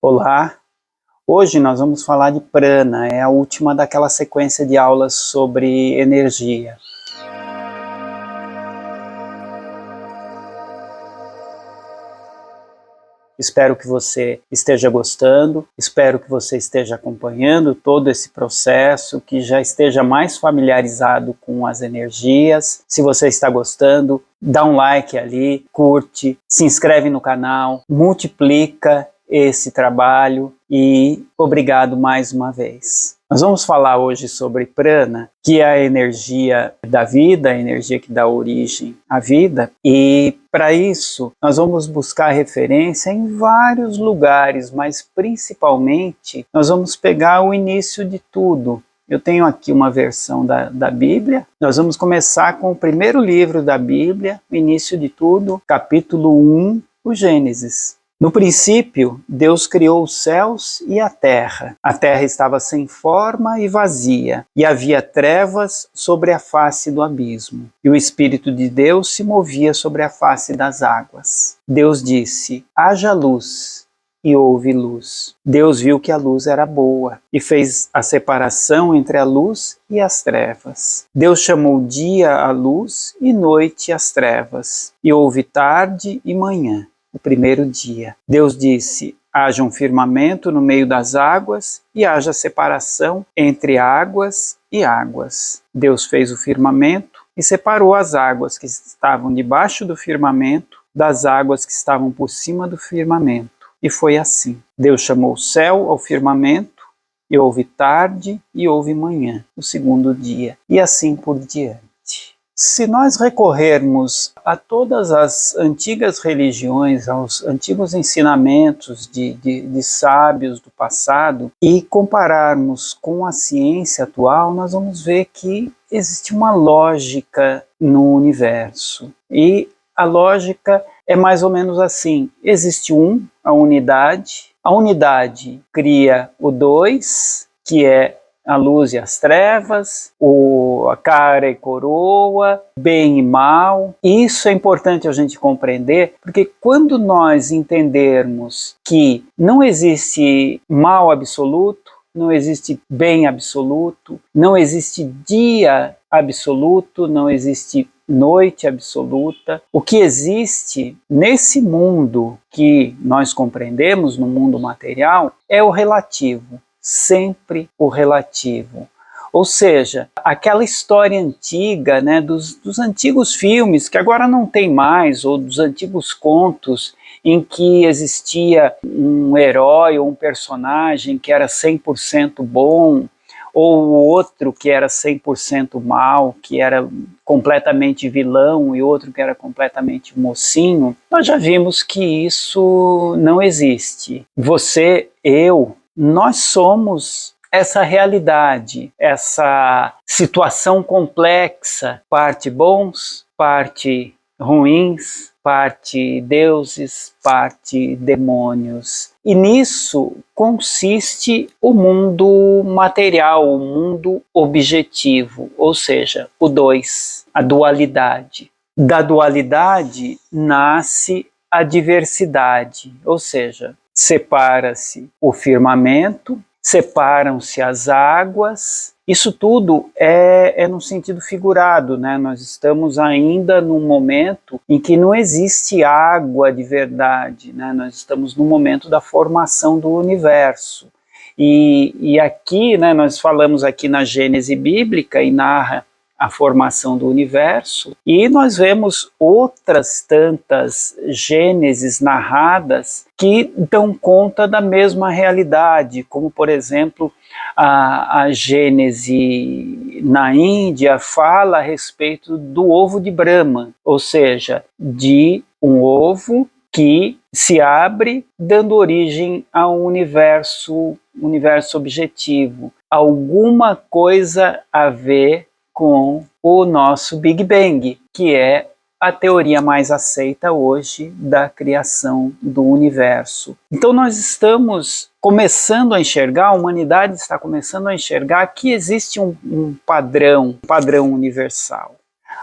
Olá, hoje nós vamos falar de prana, é a última daquela sequência de aulas sobre energia. Espero que você esteja gostando, espero que você esteja acompanhando todo esse processo, que já esteja mais familiarizado com as energias. Se você está gostando, dá um like ali, curte, se inscreve no canal, multiplica esse trabalho e obrigado mais uma vez. Nós vamos falar hoje sobre prana, que é a energia da vida, a energia que dá origem à vida, e para isso nós vamos buscar referência em vários lugares, mas principalmente nós vamos pegar o início de tudo. Eu tenho aqui uma versão da Bíblia. Nós vamos começar com o primeiro livro da Bíblia, o início de tudo, capítulo 1, o Gênesis. No princípio, Deus criou os céus e a terra. A terra estava sem forma e vazia, e havia trevas sobre a face do abismo. E o Espírito de Deus se movia sobre a face das águas. Deus disse: haja luz. E houve luz. Deus viu que a luz era boa e fez a separação entre a luz e as trevas. Deus chamou dia a luz e noite as trevas. E houve tarde e manhã, o primeiro dia. Deus disse: haja um firmamento no meio das águas e haja separação entre águas e águas. Deus fez o firmamento e separou as águas que estavam debaixo do firmamento das águas que estavam por cima do firmamento. E foi assim. Deus chamou o céu ao firmamento, e houve tarde e houve manhã, o segundo dia, e assim por diante. Se nós recorrermos a todas as antigas religiões, aos antigos ensinamentos de sábios do passado, e compararmos com a ciência atual, nós vamos ver que existe uma lógica no universo. E a lógica é mais ou menos assim: existe a unidade cria o dois, que é a luz e as trevas, a cara e coroa, bem e mal. Isso é importante a gente compreender, porque quando nós entendermos que não existe mal absoluto, não existe bem absoluto, não existe dia absoluto, não existe noite absoluta. O que existe nesse mundo que nós compreendemos, no mundo material, é o relativo, sempre o relativo. Ou seja, aquela história antiga, né, dos antigos filmes, que agora não tem mais, ou dos antigos contos, em que existia um herói ou um personagem que era 100% bom, ou o outro que era 100% mal, que era completamente vilão, e outro que era completamente mocinho. Nós já vimos que isso não existe. Você, eu, nós somos essa realidade, essa situação complexa, parte bons, parte ruins, parte deuses, parte demônios. E nisso consiste o mundo material, o mundo objetivo, ou seja, o dois, a dualidade. Da dualidade nasce a diversidade, ou seja, separa-se o firmamento, separam-se as águas. Isso tudo é no sentido figurado, né? Nós estamos ainda num momento em que não existe água de verdade, né? Nós estamos no momento da formação do universo. E aqui, né, nós falamos aqui na Gênese bíblica e narra a formação do universo, e nós vemos outras tantas Gênesis narradas que dão conta da mesma realidade, como por exemplo a Gênese na Índia fala a respeito do ovo de Brahma, ou seja, de um ovo que se abre dando origem ao universo objetivo, alguma coisa a ver com o nosso Big Bang, que é a teoria mais aceita hoje da criação do universo. Então nós estamos começando a enxergar, a humanidade está começando a enxergar que existe um padrão universal.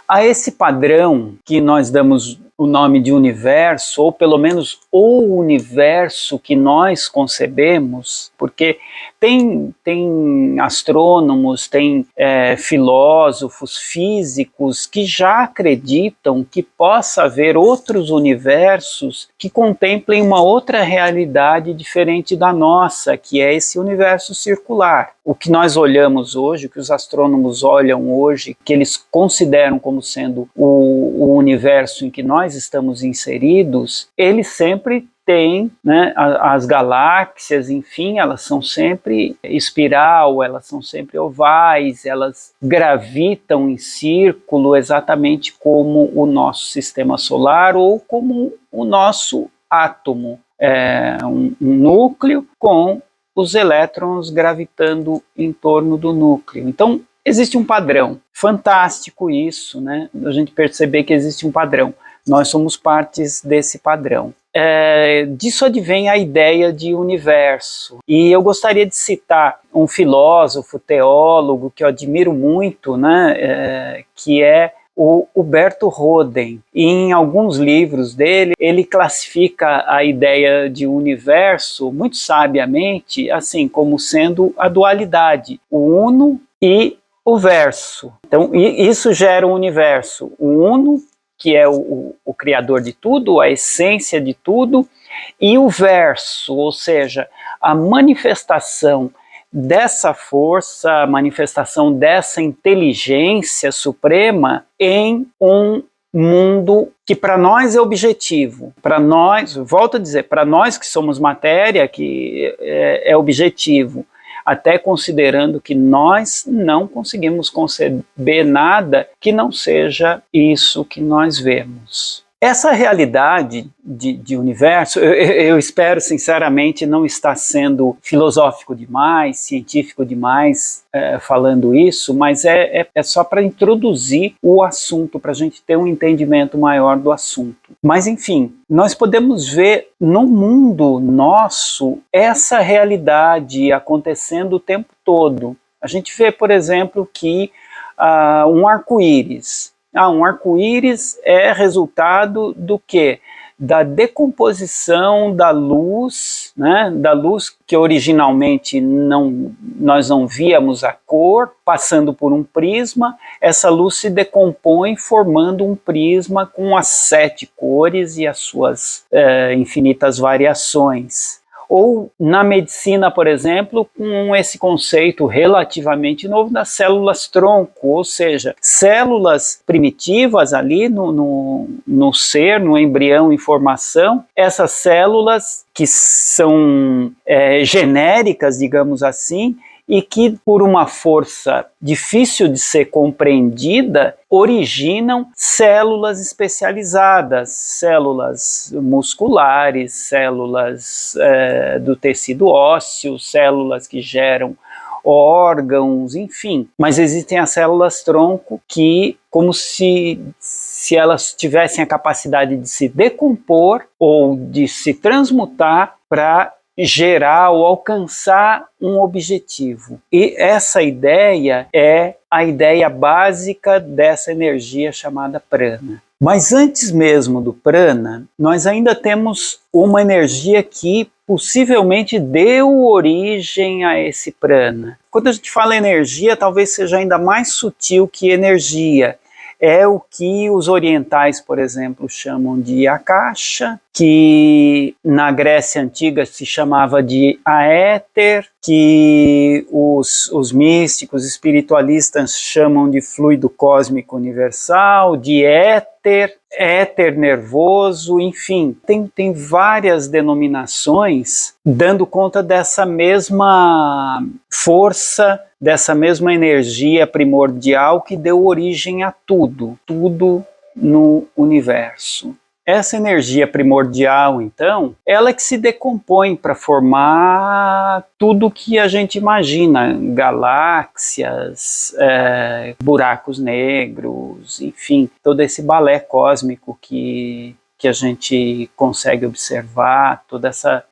A esse padrão que nós damos o nome de universo, ou pelo menos o universo que nós concebemos, porque tem astrônomos, tem filósofos, físicos que já acreditam que possa haver outros universos que contemplem uma outra realidade diferente da nossa, que é esse universo circular. O que nós olhamos hoje, o que os astrônomos olham hoje, que eles consideram como sendo o universo em que nós estamos inseridos, eles sempre tem, né, as galáxias, enfim, elas são sempre espiral, elas são sempre ovais, elas gravitam em círculo exatamente como o nosso sistema solar ou como o nosso átomo, um núcleo com os elétrons gravitando em torno do núcleo. Então, existe um padrão. Fantástico isso, né? A gente perceber que existe um padrão. Nós somos partes desse padrão. Disso advém a ideia de universo. E eu gostaria de citar um filósofo, teólogo, que eu admiro muito, né? Que é o Huberto Roden. E em alguns livros dele, ele classifica a ideia de universo, muito sabiamente, assim, como sendo a dualidade, o uno e o verso. Então, isso gera um universo. O uno, que é o criador de tudo, a essência de tudo, e o verso, ou seja, a manifestação dessa força, a manifestação dessa inteligência suprema em um mundo que para nós é objetivo. Para nós, volto a dizer, para nós que somos matéria, que é objetivo, até considerando que nós não conseguimos conceber nada que não seja isso que nós vemos. Essa realidade de universo, eu espero sinceramente não estar sendo filosófico demais, científico demais falando isso, mas é só para introduzir o assunto, para a gente ter um entendimento maior do assunto. Mas enfim, nós podemos ver no mundo nosso essa realidade acontecendo o tempo todo. A gente vê, por exemplo, que um arco-íris. Um arco-íris é resultado do quê? Da decomposição da luz, né? Da luz que originalmente nós não víamos a cor, passando por um prisma, essa luz se decompõe formando um prisma com as 7 cores e as suas infinitas variações. Ou na medicina, por exemplo, com esse conceito relativamente novo das células-tronco, ou seja, células primitivas ali no ser, no embrião em formação, essas células que são genéricas, digamos assim, e que, por uma força difícil de ser compreendida, originam células especializadas, células musculares, células do tecido ósseo, células que geram órgãos, enfim. Mas existem as células-tronco que, como se elas tivessem a capacidade de se decompor ou de se transmutar para gerar ou alcançar um objetivo. E essa ideia é a ideia básica dessa energia chamada prana. Mas antes mesmo do prana, nós ainda temos uma energia que possivelmente deu origem a esse prana. Quando a gente fala energia, talvez seja ainda mais sutil que energia. É o que os orientais, por exemplo, chamam de akasha, que na Grécia Antiga se chamava de aéter, que os místicos espiritualistas chamam de fluido cósmico universal, de éter nervoso, enfim, tem várias denominações dando conta dessa mesma força, dessa mesma energia primordial que deu origem a tudo no universo. Essa energia primordial, então, ela é que se decompõe para formar tudo que a gente imagina, galáxias, buracos negros, enfim, todo esse balé cósmico que a gente consegue observar, toda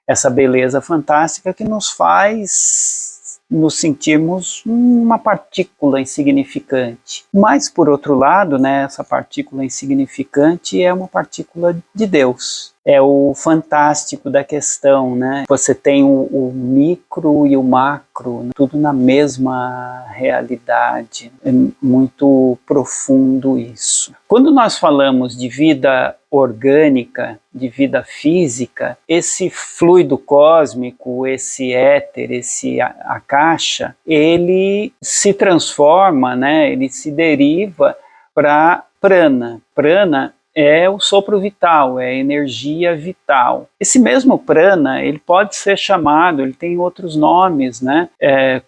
essa beleza fantástica que nos faz nos sentirmos uma partícula insignificante. Mas, por outro lado, né, essa partícula insignificante é uma partícula de Deus. É o fantástico da questão, né? Você tem o micro e o macro, né? Tudo na mesma realidade. É muito profundo isso. Quando nós falamos de vida orgânica, de vida física, esse fluido cósmico, esse éter, esse akasha, ele se transforma, né? Ele se deriva para prana. Prana é o sopro vital, é a energia vital. Esse mesmo prana, ele pode ser chamado, ele tem outros nomes, né?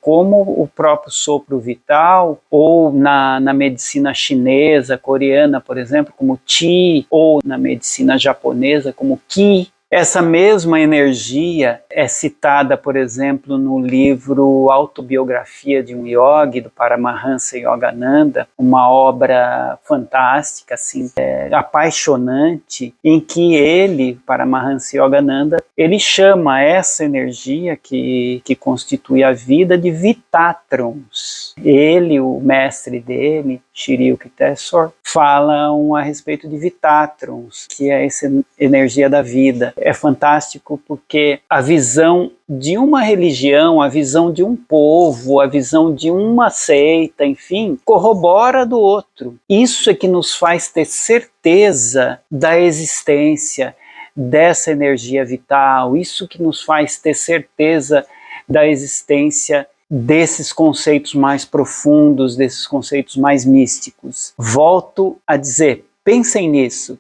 Como o próprio sopro vital, ou na medicina chinesa, coreana, por exemplo, como Qi, ou na medicina japonesa, como Qi. Essa mesma energia é citada, por exemplo, no livro Autobiografia de um Yogi, do Paramahansa Yogananda, uma obra fantástica, assim, apaixonante, em que ele, Paramahansa Yogananda, ele chama essa energia que constitui a vida de Vitatrons. Ele, o mestre dele, Shri Yukteswar, falam a respeito de Vitatrons, que é essa energia da vida. É fantástico porque a visão de uma religião, a visão de um povo, a visão de uma seita, enfim, corrobora do outro. Isso é que nos faz ter certeza da existência dessa energia vital, isso que nos faz ter certeza da existência desses conceitos mais profundos, desses conceitos mais místicos. Volto a dizer, pensem nisso,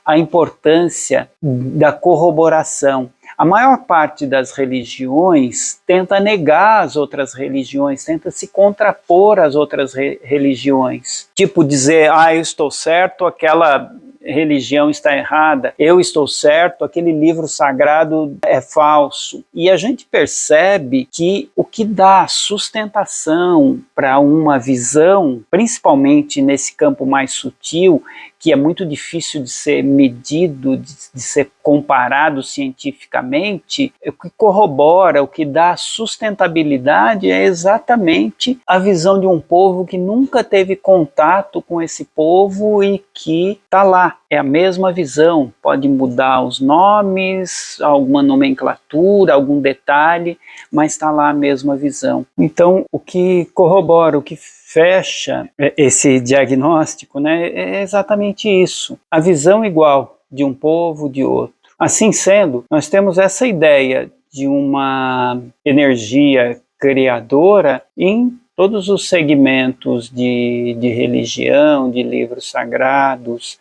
a importância da corroboração. A maior parte das religiões tenta negar as outras religiões, tenta se contrapor às outras religiões. Tipo dizer, eu estou certo, aquela religião está errada, eu estou certo, aquele livro sagrado é falso. E a gente percebe que o que dá sustentação para uma visão, principalmente nesse campo mais sutil, que é muito difícil de ser medido, de ser comparado cientificamente, o que corrobora, o que dá sustentabilidade é exatamente a visão de um povo que nunca teve contato com esse povo e que está lá. É a mesma visão, pode mudar os nomes, alguma nomenclatura, algum detalhe, mas está lá a mesma visão. Então, o que corrobora, o que fecha esse diagnóstico, né, é exatamente isso. A visão igual de um povo, de outro. Assim sendo, nós temos essa ideia de uma energia criadora em todos os segmentos de religião, de livros sagrados.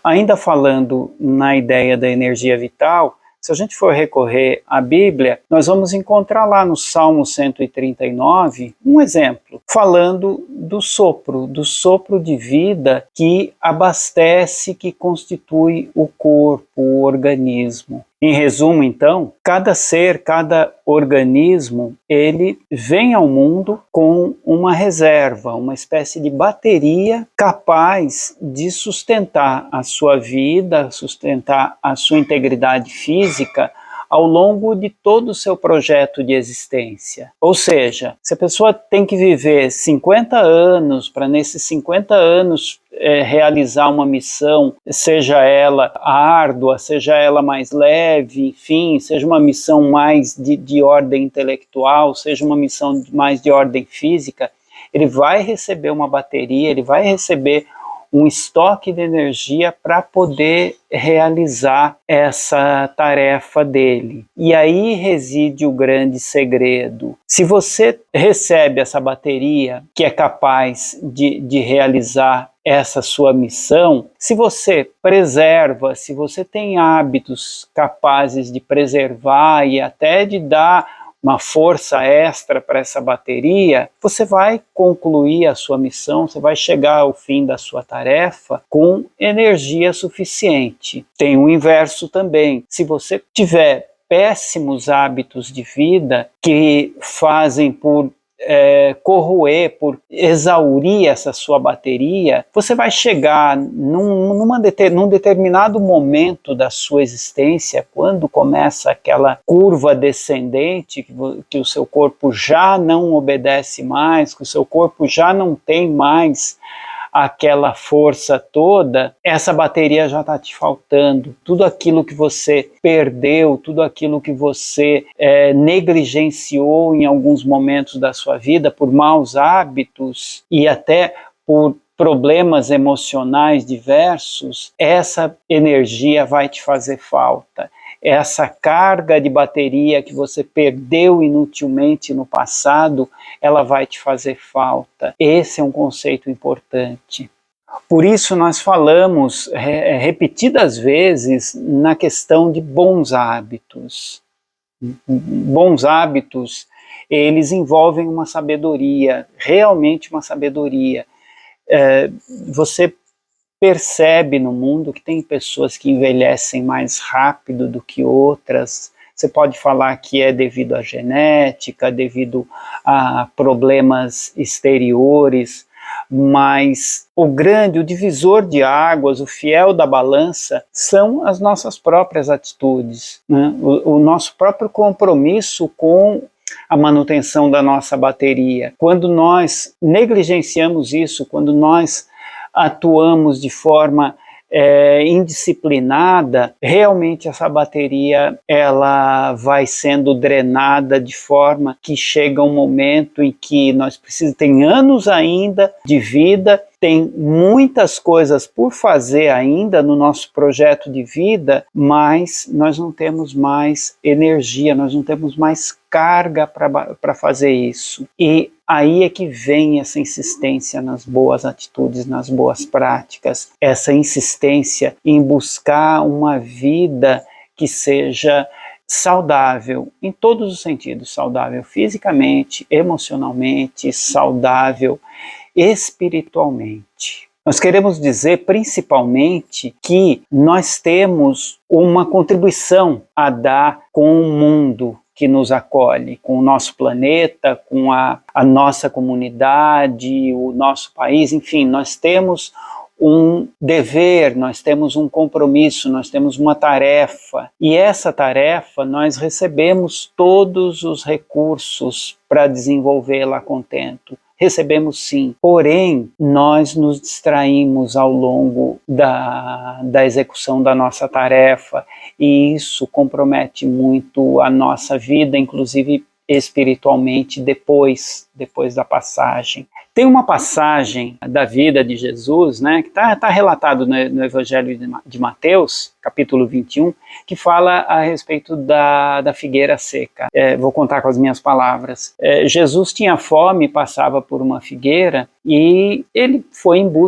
Ainda falando na ideia da energia vital, se a gente for recorrer à Bíblia, nós vamos encontrar lá no Salmo 139 um exemplo, falando do sopro de vida que abastece, que constitui o corpo, o organismo. Em resumo, então, cada ser, cada organismo, ele vem ao mundo com uma reserva, uma espécie de bateria capaz de sustentar a sua vida, sustentar a sua integridade física ao longo de todo o seu projeto de existência. Ou seja, se a pessoa tem que viver 50 anos para nesses 50 anos realizar uma missão, seja ela árdua, seja ela mais leve, enfim, seja uma missão mais de ordem intelectual, seja uma missão mais de ordem física, ele vai receber uma bateria, ele vai receber um estoque de energia para poder realizar essa tarefa dele. E aí reside o grande segredo. Se você recebe essa bateria que é capaz de realizar essa sua missão, se você preserva, se você tem hábitos capazes de preservar e até de dar uma força extra para essa bateria, você vai concluir a sua missão, você vai chegar ao fim da sua tarefa com energia suficiente. Tem o inverso também. Se você tiver péssimos hábitos de vida que fazem por corroer, por exaurir essa sua bateria, você vai chegar num determinado momento da sua existência, quando começa aquela curva descendente, que o seu corpo já não obedece mais, que o seu corpo já não tem mais aquela força toda, essa bateria já está te faltando. Tudo aquilo que você perdeu, tudo aquilo que você negligenciou em alguns momentos da sua vida por maus hábitos e até por problemas emocionais diversos, essa energia vai te fazer falta. Essa carga de bateria que você perdeu inutilmente no passado, ela vai te fazer falta. Esse é um conceito importante. Por isso nós falamos repetidas vezes na questão de bons hábitos. Bons hábitos, eles envolvem uma sabedoria, realmente uma sabedoria. Você percebe no mundo que tem pessoas que envelhecem mais rápido do que outras. Você pode falar que é devido à genética, devido a problemas exteriores, mas o divisor de águas, o fiel da balança, são as nossas próprias atitudes, né? O nosso próprio compromisso com a manutenção da nossa bateria. Quando nós negligenciamos isso, quando nós atuamos de forma indisciplinada, realmente essa bateria ela vai sendo drenada de forma que chega um momento em que nós precisamos, tem anos ainda de vida, tem muitas coisas por fazer ainda no nosso projeto de vida, mas nós não temos mais energia, nós não temos mais carga para fazer isso. E aí é que vem essa insistência nas boas atitudes, nas boas práticas, essa insistência em buscar uma vida que seja saudável em todos os sentidos, saudável fisicamente, emocionalmente, saudável espiritualmente. Nós queremos dizer principalmente que nós temos uma contribuição a dar com o mundo que nos acolhe, com o nosso planeta, com a nossa comunidade, o nosso país, enfim, nós temos um dever, nós temos um compromisso, nós temos uma tarefa, e essa tarefa nós recebemos todos os recursos para desenvolvê-la a contento. Recebemos sim, porém nós nos distraímos ao longo da execução da nossa tarefa e isso compromete muito a nossa vida, inclusive espiritualmente, depois da passagem. Tem uma passagem da vida de Jesus, né, que está relatado no Evangelho de Mateus, capítulo 21, que fala a respeito da figueira seca. Vou contar com as minhas palavras. Jesus tinha fome, passava por uma figueira e ele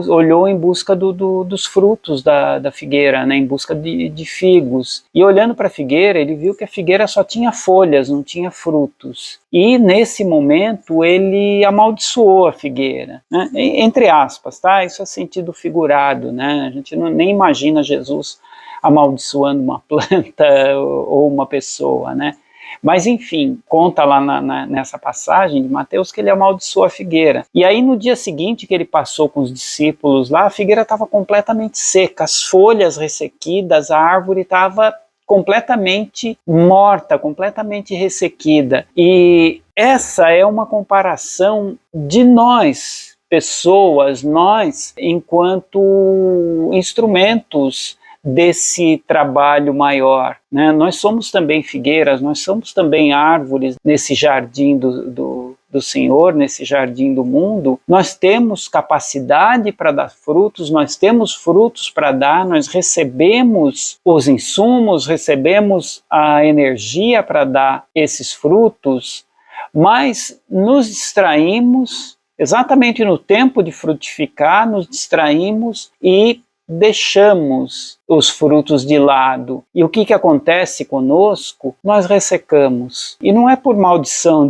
olhou em busca dos frutos da figueira, né, em busca de figos. E olhando para a figueira, ele viu que a figueira só tinha folhas, não tinha frutos. E nesse momento ele amaldiçoou a figueira, né? Entre aspas, tá? Isso é sentido figurado, né? A gente nem imagina Jesus amaldiçoando uma planta ou uma pessoa, né? Mas enfim, conta lá nessa passagem de Mateus que ele amaldiçoou a figueira. E aí no dia seguinte que ele passou com os discípulos lá, a figueira estava completamente seca, as folhas ressequidas, a árvore estava completamente morta, completamente ressequida. E essa é uma comparação de nós, pessoas, nós, enquanto instrumentos desse trabalho maior, né? Nós somos também figueiras, nós somos também árvores nesse jardim do Senhor, nesse jardim do mundo. Nós temos capacidade para dar frutos, nós temos frutos para dar, nós recebemos os insumos, recebemos a energia para dar esses frutos, mas nos distraímos, exatamente no tempo de frutificar, nos distraímos e deixamos os frutos de lado. E o que acontece conosco? Nós ressecamos. E não é por maldição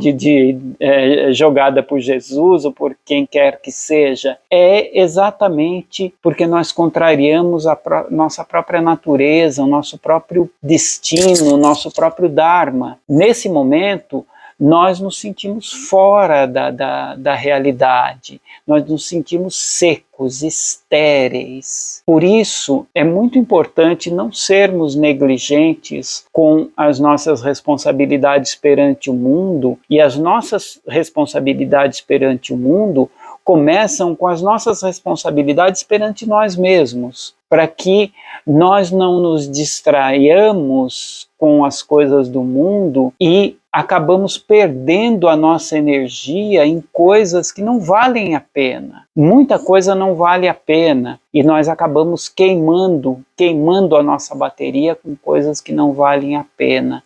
jogada por Jesus ou por quem quer que seja. É exatamente porque nós contrariamos a nossa própria natureza, o nosso próprio destino, o nosso próprio Dharma. Nesse momento, nós nos sentimos fora da realidade, nós nos sentimos secos, estéreis. Por isso, é muito importante não sermos negligentes com as nossas responsabilidades perante o mundo, e as nossas responsabilidades perante o mundo começam com as nossas responsabilidades perante nós mesmos, para que nós não nos distraiamos com as coisas do mundo e acabamos perdendo a nossa energia em coisas que não valem a pena. Muita coisa não vale a pena e nós acabamos queimando a nossa bateria com coisas que não valem a pena.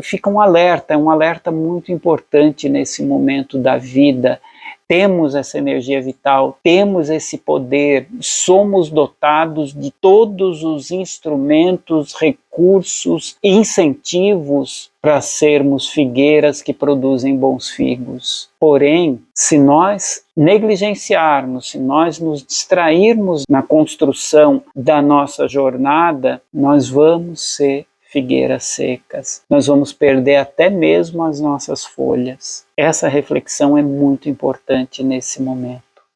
Fica um alerta muito importante nesse momento da vida. Temos essa energia vital, temos esse poder, somos dotados de todos os instrumentos, recursos, incentivos para sermos figueiras que produzem bons figos. Porém, se nós negligenciarmos, se nós nos distrairmos na construção da nossa jornada, nós vamos ser figueiras secas, nós vamos perder até mesmo as nossas folhas. Essa reflexão é muito importante nesse momento.